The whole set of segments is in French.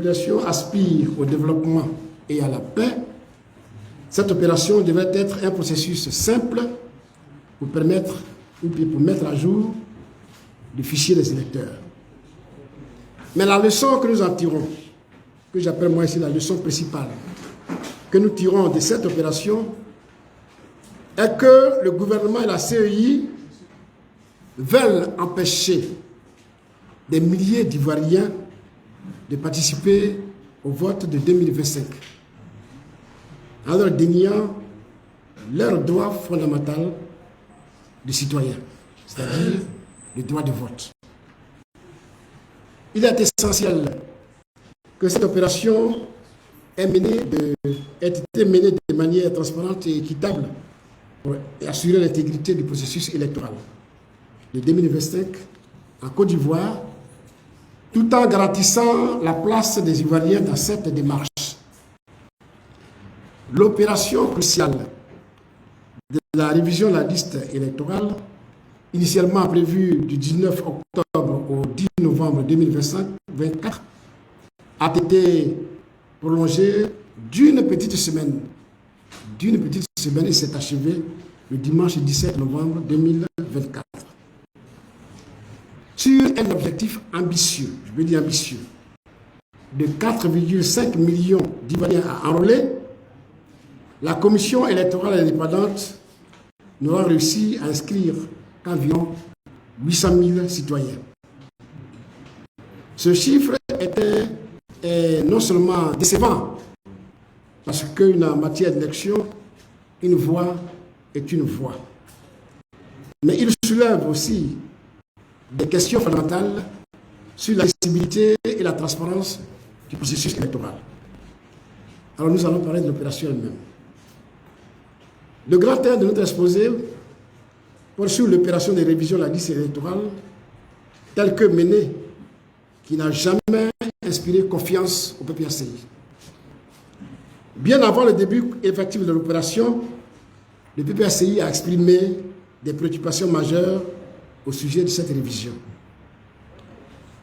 populations aspirent au développement et à la paix, cette opération devrait être un processus simple pour mettre à jour le fichier des électeurs. Mais la leçon que nous en tirons, que j'appelle moi ici la leçon principale, que nous tirons de cette opération, est que le gouvernement et la CEI veulent empêcher des milliers d'Ivoiriens de participer au vote de 2025, en leur déniant leur droit fondamental de citoyen, c'est-à-dire le droit de vote. Il est essentiel que cette opération ait été menée de manière transparente et équitable pour assurer l'intégrité du processus électoral de 2025 en Côte d'Ivoire, tout en garantissant la place des Ivoiriens dans cette démarche. L'opération cruciale de la révision de la liste électorale, initialement prévue du 19 octobre au 10 novembre 2024, a été prolongée d'une petite semaine et s'est achevée le dimanche 17 novembre 2024. Sur un objectif ambitieux, je veux dire ambitieux, de 4,5 millions d'Ivoiriens à enrôler, la commission électorale indépendante n'aura réussi à inscrire qu'environ 800 000 citoyens. Ce chiffre est non seulement décevant, parce qu'en matière d'élection, une voix est une voix, mais il soulève aussi des questions fondamentales sur la lisibilité et la transparence du processus électoral. Alors nous allons parler de l'opération elle-même. Le grand thème de notre exposé porte sur l'opération de révision de la liste électorale telle que menée, qui n'a jamais inspiré confiance au PPACI. Bien avant le début effectif de l'opération, le PPACI a exprimé des préoccupations majeures au sujet de cette révision.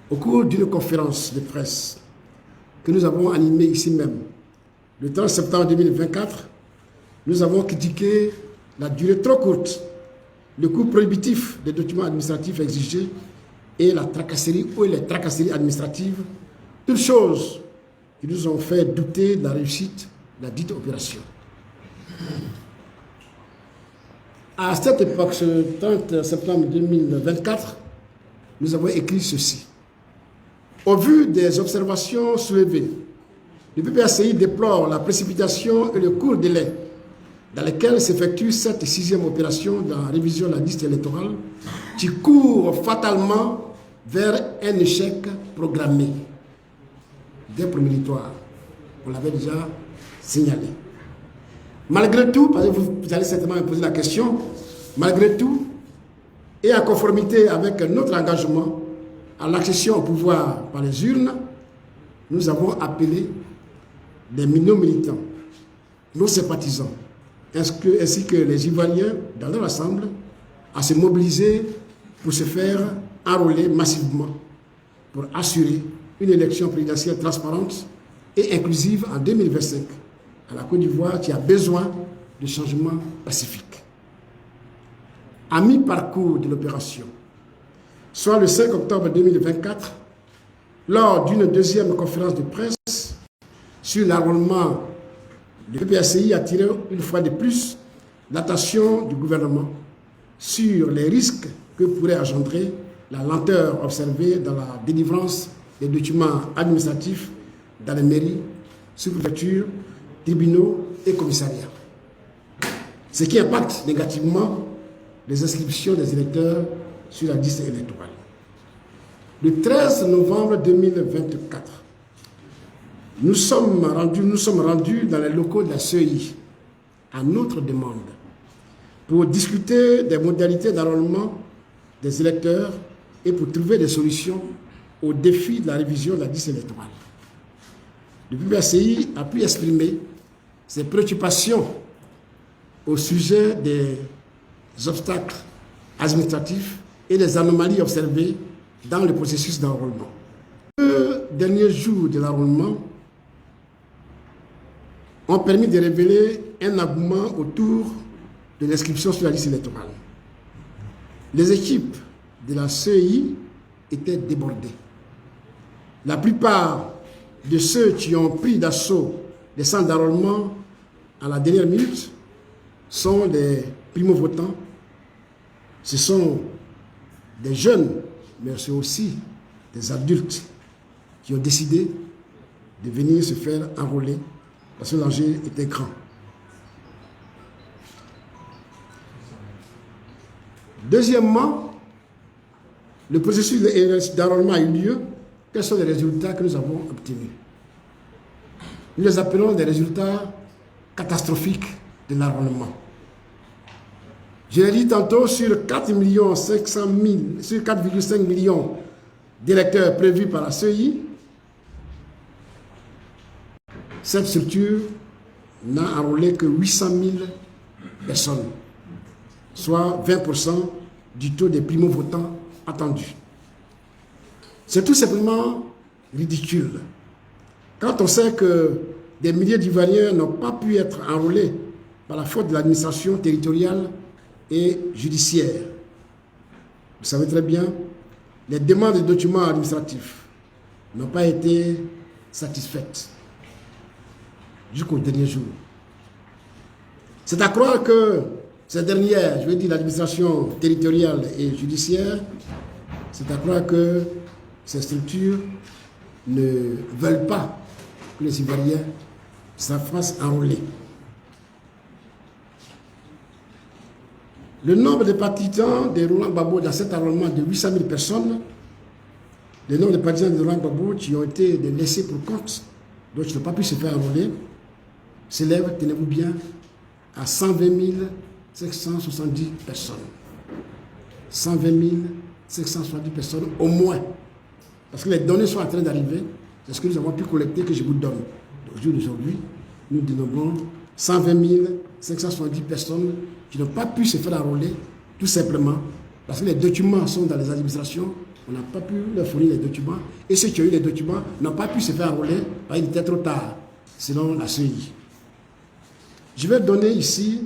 Au cours d'une conférence de presse que nous avons animée ici même, le 30 septembre 2024, nous avons critiqué la durée trop courte, le coût prohibitif des documents administratifs exigés et la tracasserie ou les tracasseries administratives, toutes choses qui nous ont fait douter de la réussite de la dite opération. À cette époque, ce 30 septembre 2024, nous avons écrit ceci. Au vu des observations soulevées, le PPACI déplore la précipitation et le court délai dans lesquels s'effectue cette sixième opération de la révision de la liste électorale qui court fatalement vers un échec programmé dès prémonitoire. On l'avait déjà signalé. Malgré tout, parce que vous allez certainement me poser la question, malgré tout, et en conformité avec notre engagement à l'accession au pouvoir par les urnes, nous avons appelé nos militants, nos sympathisants, ainsi que les Ivoiriens dans leur ensemble, à se mobiliser pour se faire enrôler massivement pour assurer une élection présidentielle transparente et inclusive en 2025 à la Côte d'Ivoire qui a besoin de changements pacifiques. À mi-parcours de l'opération, soit le 5 octobre 2024, lors d'une deuxième conférence de presse sur l'enrôlement, le PPACI a tiré une fois de plus l'attention du gouvernement sur les risques que pourrait engendrer la lenteur observée dans la délivrance des documents administratifs dans les mairies, sous-préfectures, tribunaux et commissariats. Ce qui impacte négativement les inscriptions des électeurs sur la liste électorale. Le 13 novembre 2024, nous sommes rendus dans les locaux de la CEI à notre demande pour discuter des modalités d'enrôlement des électeurs et pour trouver des solutions aux défis de la révision de la liste électorale. Le PPACI a pu exprimer ses préoccupations au sujet des obstacles administratifs et des anomalies observées dans le processus d'enrôlement. derniers jours de l'enrôlement ont permis de révéler un engouement autour de l'inscription sur la liste électorale. Les équipes de la CEI étaient débordées. La plupart de ceux qui ont pris d'assaut les centres d'enrôlement à la dernière minute sont des primo-votants. Ce sont des jeunes, mais c'est aussi des adultes qui ont décidé de venir se faire enrôler parce que l'enjeu était grand. Deuxièmement, le processus d'enrôlement a eu lieu. Quels sont les résultats que nous avons obtenus? Nous les appelons des résultats catastrophiques de l'enrôlement. Je l'ai dit tantôt, sur 4,5 millions d'électeurs prévus par la CEI, cette structure n'a enrôlé que 800 000 personnes, soit 20% du taux des primo-votants attendus. C'est tout simplement ridicule. Quand on sait que des milliers d'Ivoiriens n'ont pas pu être enrôlés par la faute de l'administration territoriale et judiciaire. Vous savez très bien, les demandes de documents administratifs n'ont pas été satisfaites jusqu'au dernier jour. C'est à croire que ces dernières, je veux dire l'administration territoriale et judiciaire, c'est à croire que ces structures ne veulent pas que les Ivoiriens se fassent enrôler. Le nombre de partisans de Laurent Gbagbo dans cet enrôlement de 800 000 personnes, le nombre de partisans de Laurent Gbagbo qui ont été laissés pour compte, donc qui n'ont pas pu se faire enrôler, s'élève, tenez-vous bien, à 120 570 personnes. 120 570 personnes au moins. Parce que les données sont en train d'arriver. C'est ce que nous avons pu collecter que je vous donne. Au jour d'aujourd'hui, nous dénombrons 120 570 personnes qui n'ont pas pu se faire enrôler, tout simplement parce que les documents sont dans les administrations, on n'a pas pu leur fournir les documents, et ceux qui ont eu les documents n'ont pas pu se faire enrôler parce qu'il était trop tard, selon la CEI. Je vais donner ici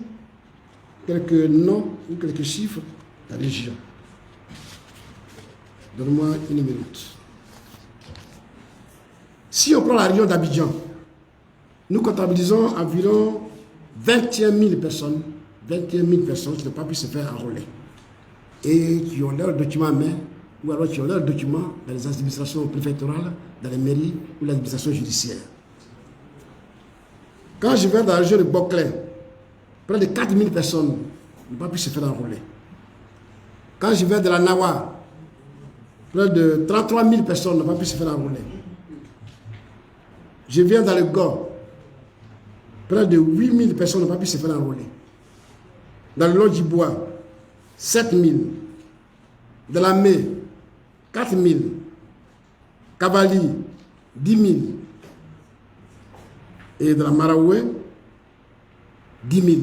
quelques noms ou quelques chiffres de la région. Donne-moi une minute. Si on prend la région d'Abidjan, nous comptabilisons environ 21 000 personnes qui n'ont pas pu se faire enrôler et qui ont leurs documents en main ou alors qui ont leurs documents dans les administrations préfectorales, dans les mairies ou l'administration judiciaire. Quand je vais dans la région de Boclin, près de 4 000 personnes n'ont pas pu se faire enrôler. Quand je vais de la Nawa, près de 33 000 personnes n'ont pas pu se faire enrôler. Je viens dans le Gord, près de 8 000 personnes n'ont pas pu se faire enrôler. Dans le Long-du-Bois, 7 000. Dans la Mai, 4 000. Cavali, 10 000. Et dans la Maraoué, 10 000.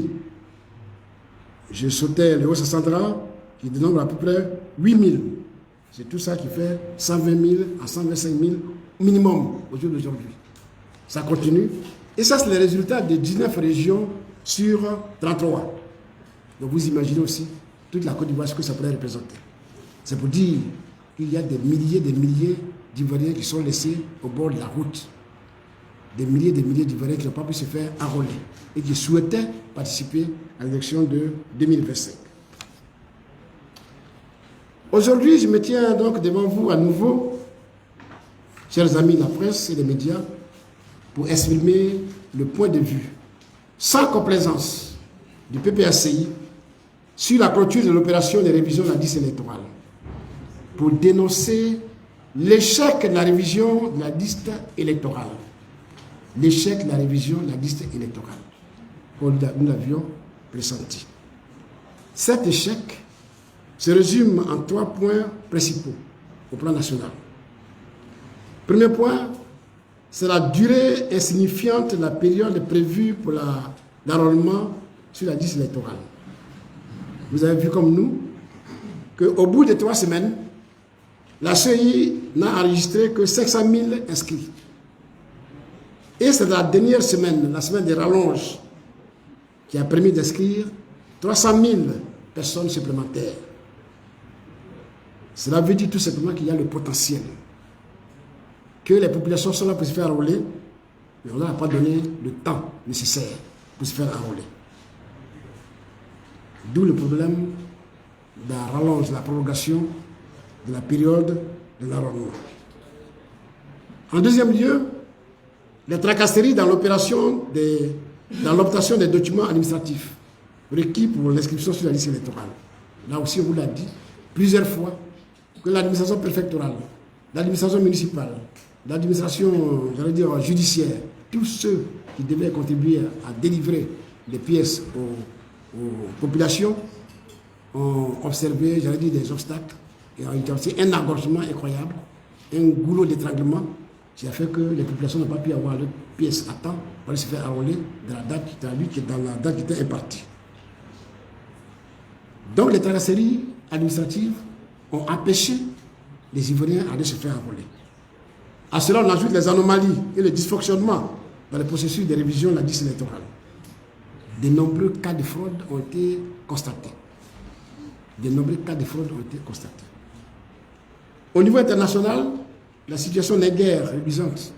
Je sautais le Haut-Central, qui dénombre à peu près 8 000. C'est tout ça qui fait 120 000 à 125 000 minimum au jour d'aujourd'hui. Ça continue. Et ça, c'est les résultats de 19 régions sur 33. Donc vous imaginez aussi toute la Côte d'Ivoire, ce que ça pourrait représenter. C'est pour dire qu'il y a des milliers d'Ivoiriens qui sont laissés au bord de la route. Des milliers d'Ivoiriens qui n'ont pas pu se faire enrôler et qui souhaitaient participer à l'élection de 2025. Aujourd'hui, je me tiens donc devant vous à nouveau, chers amis de la presse et des médias, pour exprimer le point de vue sans complaisance du PPACI sur la clôture de l'opération de révision de la liste électorale, pour dénoncer l'échec de la révision de la liste électorale. L'échec de la révision de la liste électorale, comme nous l'avions pressenti. Cet échec se résume en 3 points principaux au plan national. Premier point, c'est la durée insignifiante de la période prévue pour l'enrôlement sur la liste électorale. Vous avez vu comme nous qu'au bout de 3 semaines, la CEI n'a enregistré que 500 000 inscrits. Et c'est la dernière semaine, la semaine des rallonges, qui a permis d'inscrire 300 000 personnes supplémentaires. Cela veut dire tout simplement qu'il y a le potentiel, que les populations sont là pour se faire enrôler, mais on ne leur a pas donné le temps nécessaire pour se faire enrôler. D'où le problème de la rallonge, de la prolongation de la période de l'enrôlement. En deuxième lieu, les tracasseries dans l'obtention des documents administratifs requis pour l'inscription sur la liste électorale. Là aussi, on vous l'a dit plusieurs fois, que l'administration préfectorale, l'administration municipale, l'administration, j'allais dire, judiciaire, tous ceux qui devaient contribuer à délivrer les pièces aux populations ont observé, j'allais dire, des obstacles et ont été un engorgement incroyable, un goulot d'étranglement qui a fait que les populations n'ont pas pu avoir leurs pièces à temps pour se faire enrôler dans la date qui était impartie. Donc les tracasseries administratives ont empêché les Ivoiriens d'aller se faire enrôler. À cela, on ajoute les anomalies et les dysfonctionnements dans le processus de révision de la liste électorale. De nombreux cas de fraude ont été constatés. Au niveau international, la situation n'est guère reluisante.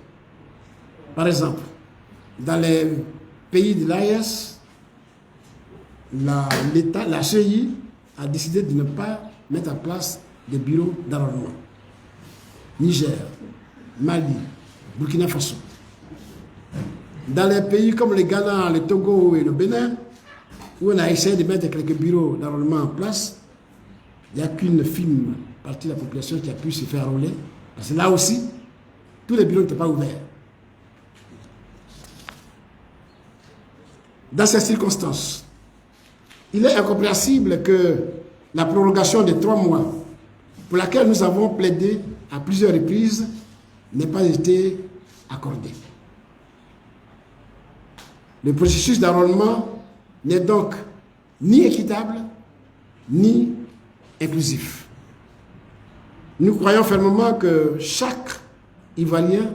Par exemple, dans les pays de l'AES, la CEI a décidé de ne pas mettre en place des bureaux d'enrôlement. Niger, Mali, Burkina Faso. Dans les pays comme le Ghana, le Togo et le Bénin, où on a essayé de mettre quelques bureaux d'enrôlement en place, il n'y a qu'une fine partie de la population qui a pu se faire enrôler. Parce que là aussi, tous les bureaux n'étaient pas ouverts. Dans ces circonstances, il est incompréhensible que la prolongation de 3 mois, pour laquelle nous avons plaidé à plusieurs reprises, n'ait pas été accordée. Le processus d'enrôlement n'est donc ni équitable, ni inclusif. Nous croyons fermement que chaque Ivoirien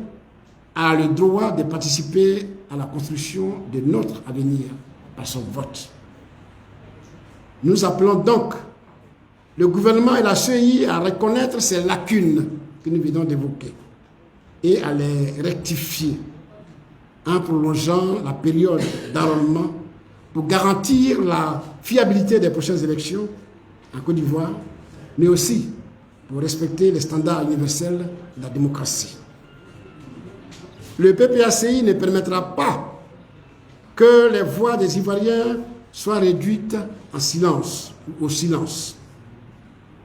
a le droit de participer à la construction de notre avenir par son vote. Nous appelons donc le gouvernement et la CEI à reconnaître ces lacunes que nous venons d'évoquer et à les rectifier en prolongeant la période d'enrôlement pour garantir la fiabilité des prochaines élections en Côte d'Ivoire, mais aussi pour respecter les standards universels de la démocratie. Le PPACI ne permettra pas que les voix des Ivoiriens soient réduites en silence ou au silence,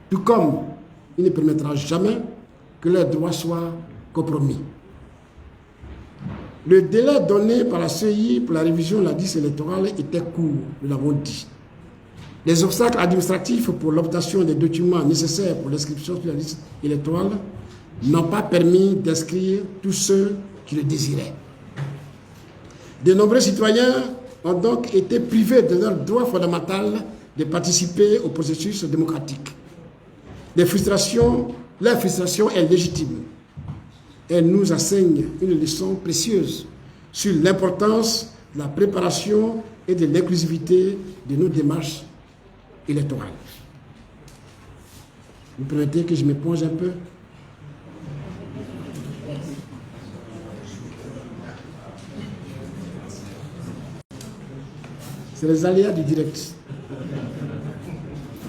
tout comme il ne permettra jamais que leurs droits soient compromis. Le délai donné par la CEI pour la révision de la liste électorale était court, nous l'avons dit. Les obstacles administratifs pour l'obtention des documents nécessaires pour l'inscription sur la liste électorale n'ont pas permis d'inscrire tous ceux qui le désiraient. De nombreux citoyens ont donc été privés de leur droit fondamental de participer au processus démocratique. Leur frustration est légitime. Elle nous enseigne une leçon précieuse sur l'importance de la préparation et de l'inclusivité de nos démarches électorales. Vous permettez que je me plonge un peu? C'est les aléas du direct.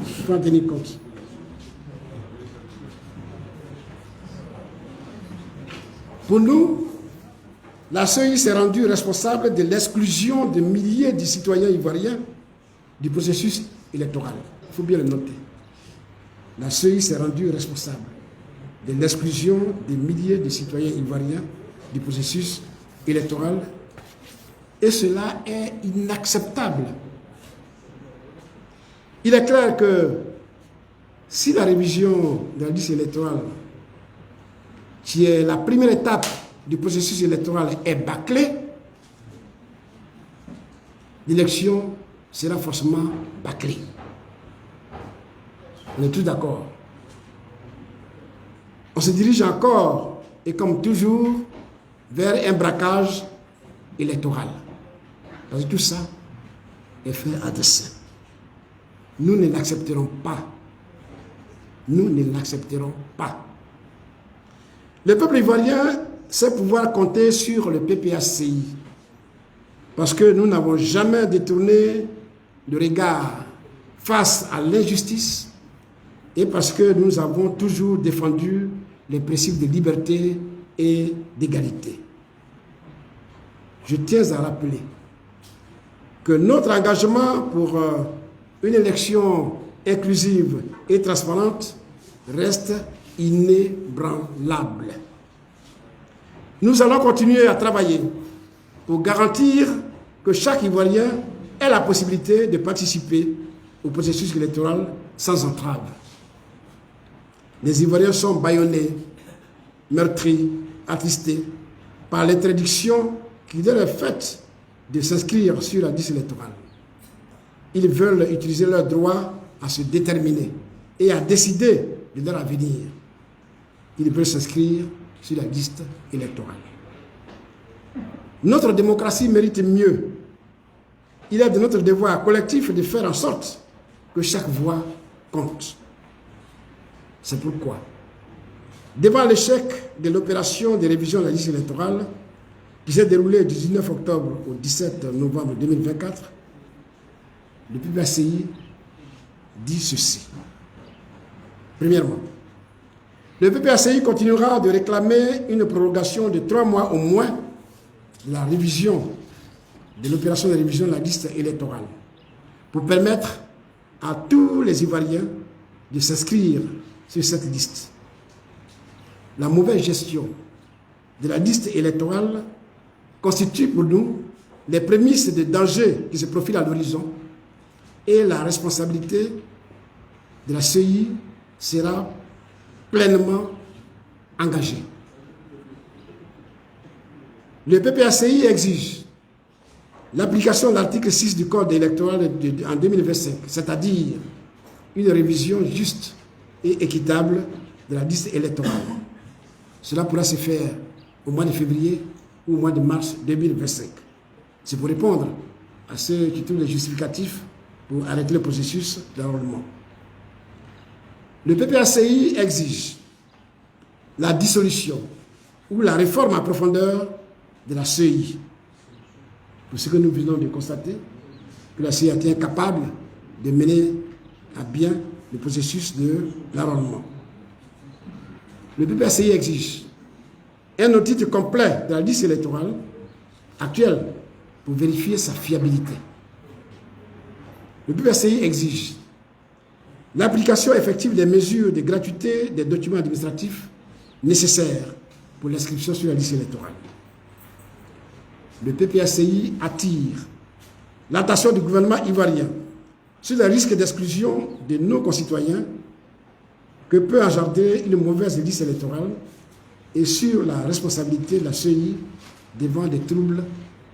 Il faut en tenir compte. Pour nous, la CEI s'est rendue responsable de l'exclusion de milliers de citoyens ivoiriens du processus électoral. Il faut bien le noter. La CEI s'est rendue responsable de l'exclusion de milliers de citoyens ivoiriens du processus électoral. Et cela est inacceptable. Il est clair que si la révision de la liste électorale, qui est la première étape du processus électoral, est bâclée, l'élection sera forcément bâclée. On est tous d'accord. On se dirige encore, et comme toujours, vers un braquage électoral. Parce que tout ça est fait à dessein. Nous ne l'accepterons pas. Nous ne l'accepterons pas. Le peuple ivoirien sait pouvoir compter sur le PPACI parce que nous n'avons jamais détourné le regard face à l'injustice et parce que nous avons toujours défendu les principes de liberté et d'égalité. Je tiens à rappeler que notre engagement pour une élection inclusive et transparente reste inébranlable. Nous allons continuer à travailler pour garantir que chaque Ivoirien ait la possibilité de participer au processus électoral sans entrave. Les Ivoiriens sont bâillonnés, meurtris, attristés par l'interdiction qui leur est faite de s'inscrire sur la liste électorale. Ils veulent utiliser leur droit à se déterminer et à décider de leur avenir. Ils veulent s'inscrire sur la liste électorale. Notre démocratie mérite mieux. Il est de notre devoir collectif de faire en sorte que chaque voix compte. C'est pourquoi, devant l'échec de l'opération de révision de la liste électorale qui s'est déroulée du 19 octobre au 17 novembre 2024, le PPACI dit ceci. Premièrement, le PPACI continuera de réclamer une prolongation de 3 mois au moins de la révision de l'opération de révision de la liste électorale pour permettre à tous les Ivoiriens de s'inscrire sur cette liste. La mauvaise gestion de la liste électorale constitue pour nous les prémices de danger qui se profilent à l'horizon et la responsabilité de la CEI sera pleinement engagée. Le PPACI exige l'application de l'article 6 du Code électoral en 2025, c'est-à-dire une révision juste et équitable de la liste électorale. Cela pourra se faire au mois de février ou au mois de mars 2025. C'est pour répondre à ceux qui trouvent les justificatifs pour arrêter le processus d'enrôlement. Le PPACI exige la dissolution ou la réforme en profondeur de la CEI. Pour ce que nous venons de constater, que la CEI a été incapable de mener à bien le processus de l'enrôlement. Le PPACI exige un audit complet de la liste électorale actuelle pour vérifier sa fiabilité. Le PPACI exige l'application effective des mesures de gratuité des documents administratifs nécessaires pour l'inscription sur la liste électorale. Le PPACI attire l'attention du gouvernement ivoirien sur les risques d'exclusion de nos concitoyens que peut engendrer une mauvaise liste électorale et sur la responsabilité de la CEI devant des troubles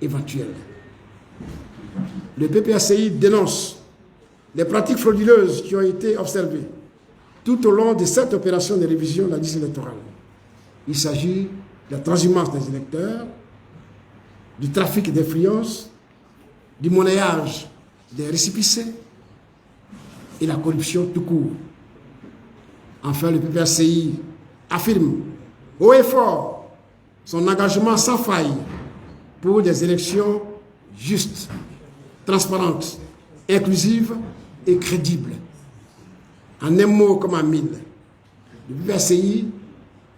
éventuels. Le PPACI dénonce les pratiques frauduleuses qui ont été observées tout au long de cette opération de révision de la liste électorale. Il s'agit de la transhumance des électeurs, du trafic d'influence, du monnayage des récépissés et la corruption tout court. Enfin, le PPACI affirme haut et fort son engagement sans faille pour des élections justes, transparentes, inclusives et crédibles. En un mot comme en mille, le PPACI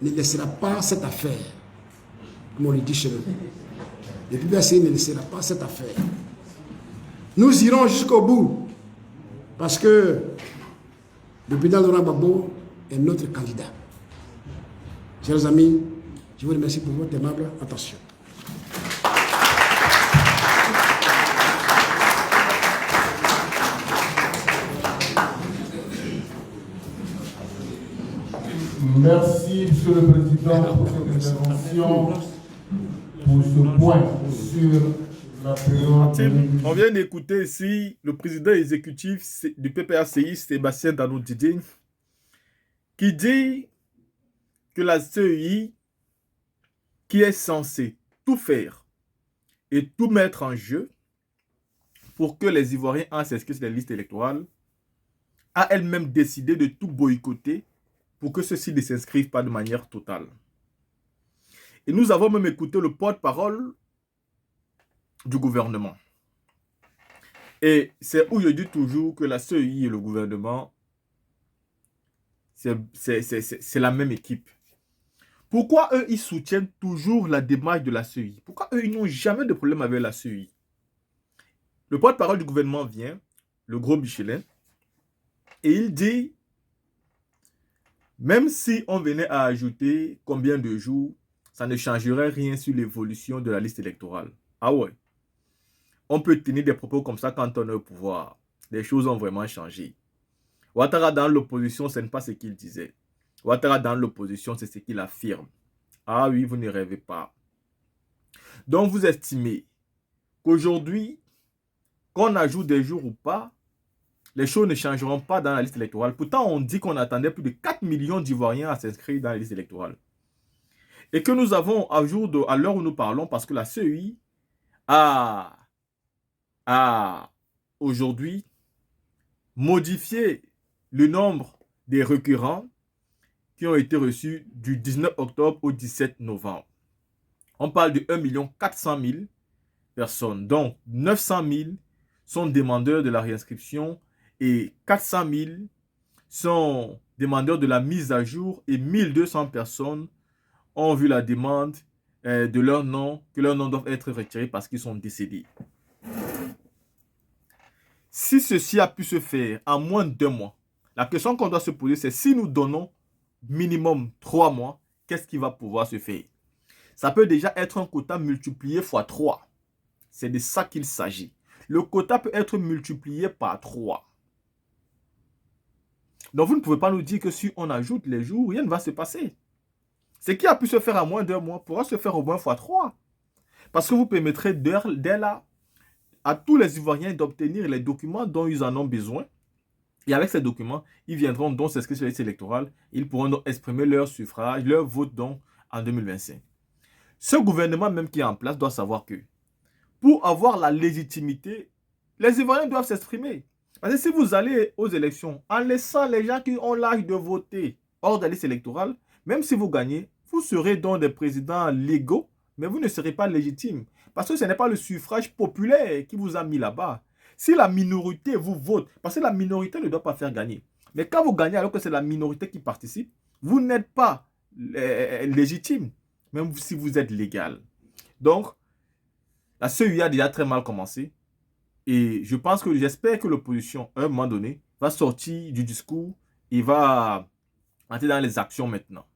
ne laissera pas cette affaire, comme on le dit chez nous. Le PPACI ne laissera pas cette affaire. Nous irons jusqu'au bout, parce que le président Laurent Gbagbo est notre candidat. Chers amis, je vous remercie pour votre aimable attention. Merci, Monsieur le Président, pour cette intervention, pour ce point sur la période. On vient d'écouter ici le président exécutif du PPACI, Sébastien Dano Didier, qui dit que la CEI, qui est censée tout faire et tout mettre en jeu pour que les Ivoiriens s'inscrivent sur les listes électorales, a elle-même décidé de tout boycotter pour que ceux-ci ne s'inscrivent pas de manière totale. Et nous avons même écouté le porte-parole du gouvernement. Et c'est où je dis toujours que la CEI et le gouvernement, c'est la même équipe. Pourquoi eux, ils soutiennent toujours la démarche de la CEI? Pourquoi eux, ils n'ont jamais de problème avec la CEI? Le porte-parole du gouvernement vient, le gros Michelin, et il dit, même si on venait à ajouter combien de jours, ça ne changerait rien sur l'évolution de la liste électorale. Ah ouais. On peut tenir des propos comme ça quand on est au pouvoir. Les choses ont vraiment changé. Ouattara dans l'opposition, ce n'est pas ce qu'il disait. Ouattara dans l'opposition, c'est ce qu'il affirme. Ah oui, vous ne rêvez pas. Donc vous estimez qu'aujourd'hui, qu'on ajoute des jours ou pas, les choses ne changeront pas dans la liste électorale. Pourtant, on dit qu'on attendait plus de 4 millions d'Ivoiriens à s'inscrire dans la liste électorale. Et que nous avons, à l'heure où nous parlons, parce que la CEI a aujourd'hui modifié le nombre des requérants qui ont été reçus du 19 octobre au 17 novembre. On parle de 1 400 000 personnes. Donc, 900 000 sont demandeurs de la réinscription et 400 000 sont demandeurs de la mise à jour et 1200 personnes ont vu la demande de leur nom, que leur nom doit être retiré parce qu'ils sont décédés. Si ceci a pu se faire en moins de 2 mois, la question qu'on doit se poser, c'est si nous donnons minimum 3 mois, qu'est-ce qui va pouvoir se faire? Ça peut déjà être un quota multiplié x 3. C'est de ça qu'il s'agit. Le quota peut être multiplié par 3. Donc vous ne pouvez pas nous dire que si on ajoute les jours, rien ne va se passer. Ce qui a pu se faire en moins de 2 mois pourra se faire au moins x 3. Parce que vous permettrez dès là à tous les Ivoiriens d'obtenir les documents dont ils en ont besoin. Et avec ces documents, ils viendront donc s'inscrire sur la liste électorale. Ils pourront donc exprimer leur suffrage, leur vote donc en 2025. Ce gouvernement même qui est en place doit savoir que pour avoir la légitimité, les Ivoiriens doivent s'exprimer. Parce que si vous allez aux élections en laissant les gens qui ont l'âge de voter hors de la liste électorale, même si vous gagnez, vous serez donc des présidents légaux, mais vous ne serez pas légitimes. Parce que ce n'est pas le suffrage populaire qui vous a mis là-bas. Si la minorité vous vote, parce que la minorité ne doit pas faire gagner. Mais quand vous gagnez alors que c'est la minorité qui participe, vous n'êtes pas légitime, même si vous êtes légal. Donc, la CEI a déjà très mal commencé. Et j'espère que l'opposition, à un moment donné, va sortir du discours et va entrer dans les actions maintenant.